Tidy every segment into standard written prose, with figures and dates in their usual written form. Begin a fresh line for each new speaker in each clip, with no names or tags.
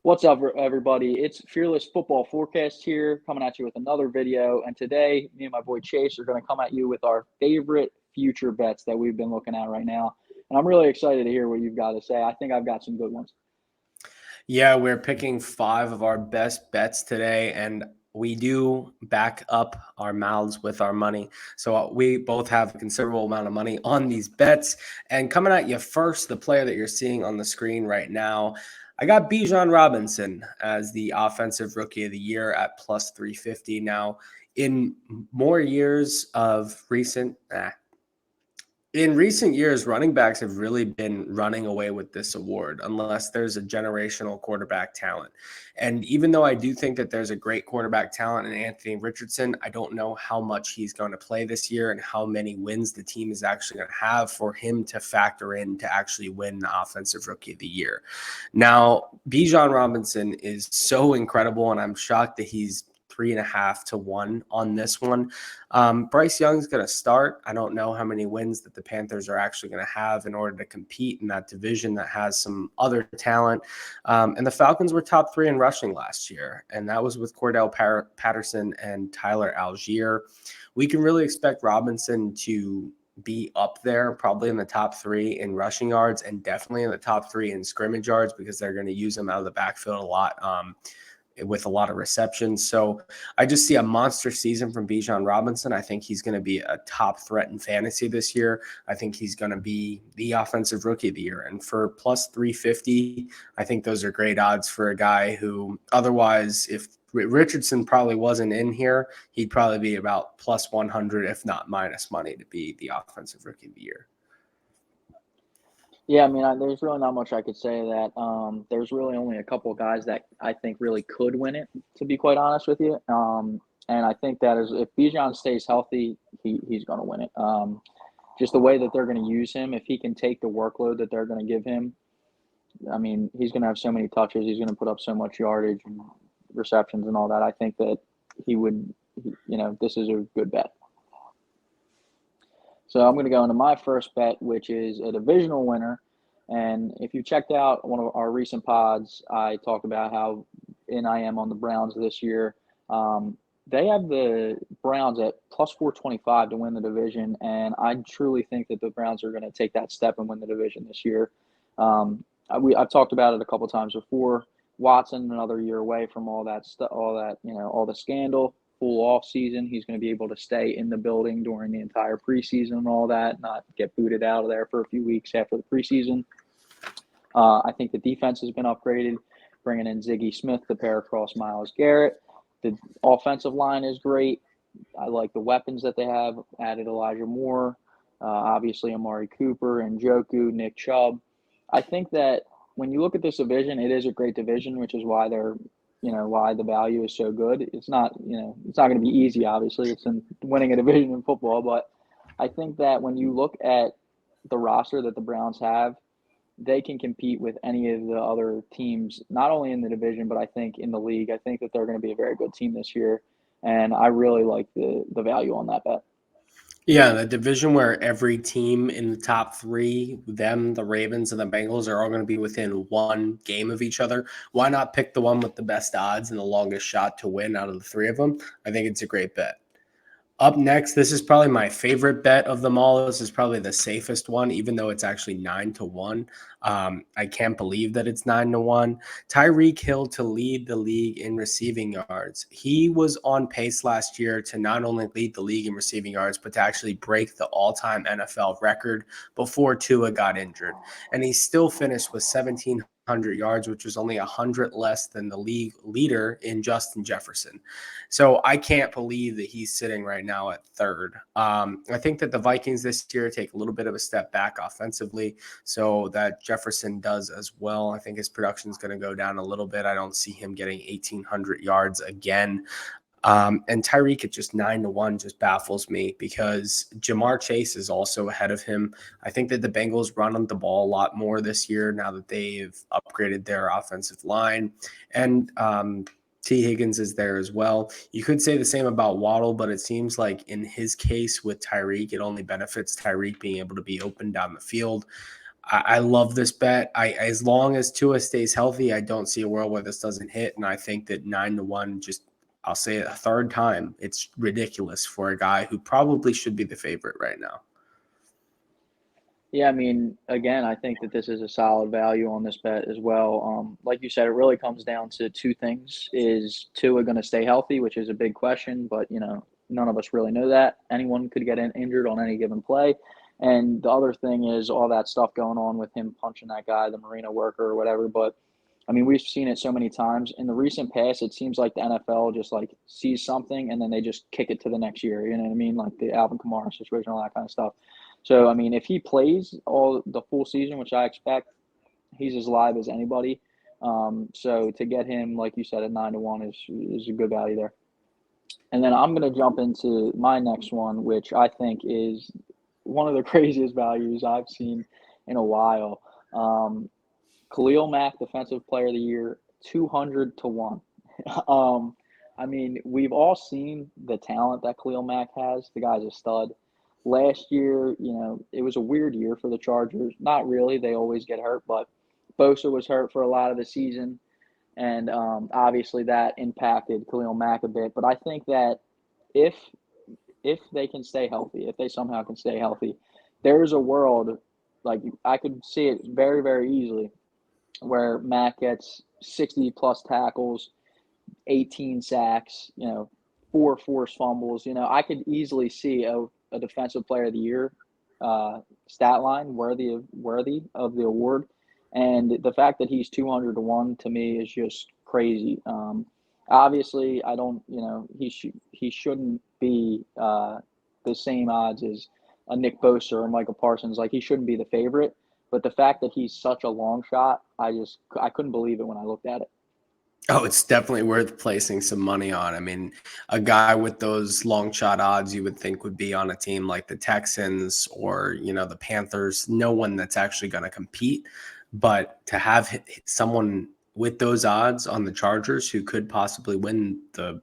What's up, everybody? It's Fearless Football Forecast here, coming at you with another video. And today, me and my boy Chase are going to come at you with our favorite future bets that we've been looking at right now. And I'm really excited to hear what you've got to say. I think I've got some good ones.
Yeah, we're picking 5 of our best bets today, and we do back up our mouths with our money. So we both have a considerable amount of money on these bets. And coming at you first, the player that you're seeing on the screen right now, I got Bijan Robinson as the offensive rookie of the year at plus 350. Now, in more years of in recent years, running backs have really been running away with this award unless there's a generational quarterback talent. And even though I do think that there's a great quarterback talent in Anthony Richardson, I don't know how much he's going to play this year and how many wins the team is actually going to have for him to factor in to actually win the Offensive Rookie of the Year. Now, Bijan Robinson is so incredible, and I'm shocked that he's 3.5 to 1 on this one. Bryce Young's going to start. I don't know how many wins that the Panthers are actually going to have in order to compete in that division that has some other talent. And the Falcons were top 3 in rushing last year, and that was with Cordell Patterson and Tyler Algier. We can really expect Robinson to be up there, probably in the top 3 in rushing yards and definitely in the top 3 in scrimmage yards because they're going to use him out of the backfield a lot. With a lot of receptions. So I just see a monster season from Bijan Robinson. I think he's going to be a top threat in fantasy this year. I think he's going to be the offensive rookie of the year. And for plus 350, I think those are great odds for a guy who otherwise, if Richardson probably wasn't in here, he'd probably be about plus 100, if not minus money to be the offensive rookie of the year.
Yeah, I mean, there's really not much I could say that. There's really only a couple of guys that I think really could win it, to be quite honest with you. And I think that is if Bijan stays healthy, he's going to win it. Just the way that they're going to use him, if he can take the workload that they're going to give him, I mean, he's going to have so many touches. He's going to put up so much yardage and receptions and all that. I think that he would, this is a good bet. So I'm going to go into my first bet, which is a divisional winner. And if you checked out one of our recent pods, I talked about how in I am on the Browns this year. They have the Browns at plus 425 to win the division, and I truly think that the Browns are going to take that step and win the division this year. I've talked about it a couple times before. Watson another year away from all that stuff, all the scandal. Full off season. He's going to be able to stay in the building during the entire preseason and all that, not get booted out of there for a few weeks after the preseason. I think the defense has been upgraded, bringing in Ziggy Smith to pair across Myles Garrett. The offensive line is great. I like the weapons that they have. Added Elijah Moore, obviously Amari Cooper and Njoku, Nick Chubb. I think that when you look at this division, it is a great division, which is why they're why the value is so good. It's not, it's not going to be easy, obviously. It's in winning a division in football. But I think that when you look at the roster that the Browns have, they can compete with any of the other teams, not only in the division, but I think in the league. I think that they're going to be a very good team this year. And I really like the value on that bet.
Yeah, the division where every team in the top 3, the Ravens and the Bengals, are all going to be within one game of each other. Why not pick the one with the best odds and the longest shot to win out of the 3 of them? I think it's a great bet. Up next, this is probably my favorite bet of them all. This is probably the safest one, even though it's actually 9 to 1. I can't believe that it's 9 to 1. Tyreek Hill to lead the league in receiving yards. He was on pace last year to not only lead the league in receiving yards, but to actually break the all-time NFL record before Tua got injured. And he still finished with 1,700 yards, which was only 100 less than the league leader in Justin Jefferson. So I can't believe that he's sitting right now at 3rd. I think that the Vikings this year take a little bit of a step back offensively, so that Jefferson does as well. I think his production is going to go down a little bit. I don't see him getting 1,800 yards again. And Tyreek at just 9 to 1 just baffles me because Jamar Chase is also ahead of him. I think that the Bengals run on the ball a lot more this year now that they've upgraded their offensive line. And T. Higgins is there as well. You could say the same about Waddle, but it seems like in his case with Tyreek, it only benefits Tyreek being able to be open down the field. I love this bet. As long as Tua stays healthy, I don't see a world where this doesn't hit. And I think that 9-1, just I'll say it a third time, it's ridiculous for a guy who probably should be the favorite right now.
Yeah, I mean, again, I think that this is a solid value on this bet as well. Like you said, it really comes down to two things. Is Tua going to stay healthy, which is a big question, but, none of us really know that. Anyone could get injured on any given play. And the other thing is all that stuff going on with him punching that guy, the marina worker or whatever. But, I mean, we've seen it so many times. In the recent past, it seems like the NFL just, like, sees something and then they just kick it to the next year. You know what I mean? Like the Alvin Kamara situation, all that kind of stuff. So, I mean, if he plays all the full season, which I expect, he's as live as anybody. So to get him, like you said, at 9-1 is a good value there. And then I'm going to jump into my next one, which I think is one of the craziest values I've seen in a while. Khalil Mack, Defensive Player of the Year, 200-1. I mean, we've all seen the talent that Khalil Mack has. The guy's a stud. Last year, it was a weird year for the Chargers. Not really. They always get hurt, but Bosa was hurt for a lot of the season. And obviously that impacted Khalil Mack a bit. But I think that if they can stay healthy, if they somehow can stay healthy, there's a world, like I could see it very, very easily, where Mack gets 60-plus tackles, 18 sacks, 4 forced fumbles. I could easily see a Defensive Player of the Year stat line worthy of the award. And the fact that he's 200-1 to me is just crazy. Obviously, I don't, he shouldn't be the same odds as a Nick Bosa or Michael Parsons. Like, he shouldn't be the favorite. But the fact that he's such a long shot, I couldn't believe it when I looked at it.
Oh, it's definitely worth placing some money on. I mean, a guy with those long shot odds you would think would be on a team like the Texans or, the Panthers, no one that's actually going to compete. But to have someone with those odds on the Chargers who could possibly win the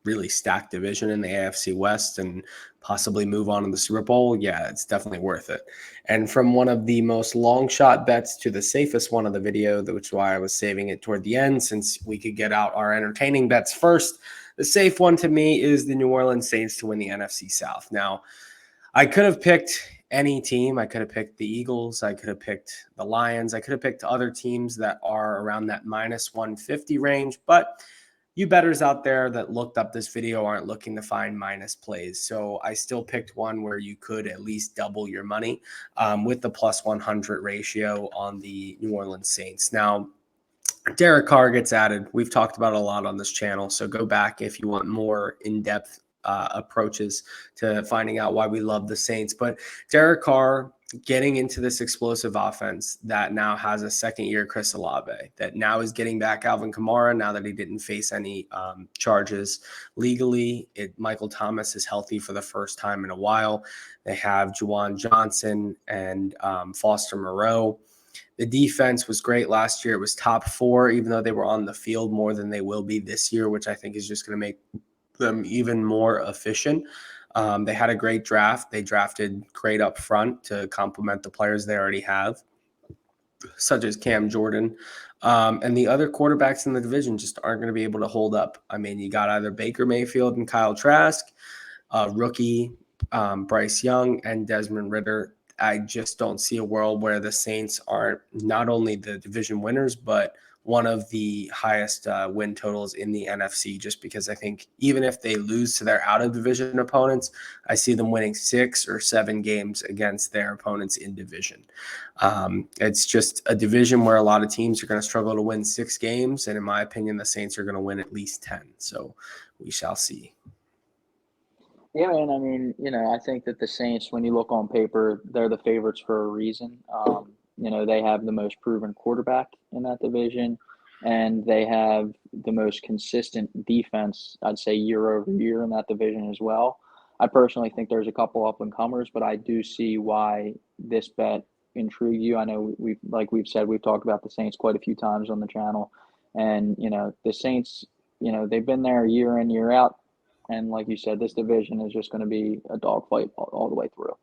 really stacked division in the AFC West and possibly move on in the Super Bowl, yeah, it's definitely worth it. And from one of the most long shot bets to the safest one of the video, which is why I was saving it toward the end since we could get out our entertaining bets first. The safe one to me is the New Orleans Saints to win the NFC South. Now, I could have picked any team. I could have picked the Eagles. I could have picked the Lions. I could have picked other teams that are around that minus 150 range, but you bettors out there that looked up this video aren't looking to find minus plays. So I still picked one where you could at least double your money with the plus 100 ratio on the New Orleans Saints. Now, Derek Carr gets added. We've talked about it a lot on this channel. So go back if you want more in-depth approaches to finding out why we love the Saints. But Derek Carr getting into this explosive offense that now has a second-year Chris Olave, that now is getting back Alvin Kamara now that he didn't face any charges legally. Michael Thomas is healthy for the first time in a while. They have Juwan Johnson and Foster Moreau. The defense was great last year. It was top 4, even though they were on the field more than they will be this year, which I think is just going to make them even more efficient. They had a great draft. They drafted great up front to complement the players they already have, such as Cam Jordan. And the other quarterbacks in the division just aren't going to be able to hold up. I mean, you got either Baker Mayfield and Kyle Trask, rookie Bryce Young, and Desmond Ridder. I just don't see a world where the Saints are not only the division winners, but one of the highest win totals in the NFC, just because I think even if they lose to their out-of-division opponents, I see them winning 6 or 7 games against their opponents in division. It's just a division where a lot of teams are going to struggle to win 6 games, and in my opinion, the Saints are going to win at least 10. So we shall see.
Yeah, and I mean, I think that the Saints, when you look on paper, they're the favorites for a reason. They have the most proven quarterback in that division, and they have the most consistent defense, I'd say, year over year in that division as well. I personally think there's a couple up-and-comers, but I do see why this bet intrigued you. I know we've said, we've talked about the Saints quite a few times on the channel, and, the Saints, they've been there year in, year out. And like you said, this division is just going to be a dogfight all the way through.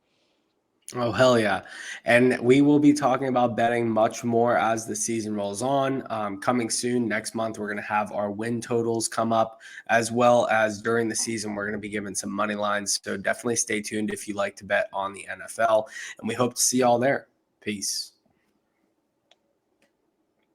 Oh, hell yeah. And we will be talking about betting much more as the season rolls on. Coming soon, next month, we're going to have our win totals come up, as well as during the season, we're going to be giving some money lines. So definitely stay tuned if you like to bet on the NFL. And we hope to see y'all there. Peace.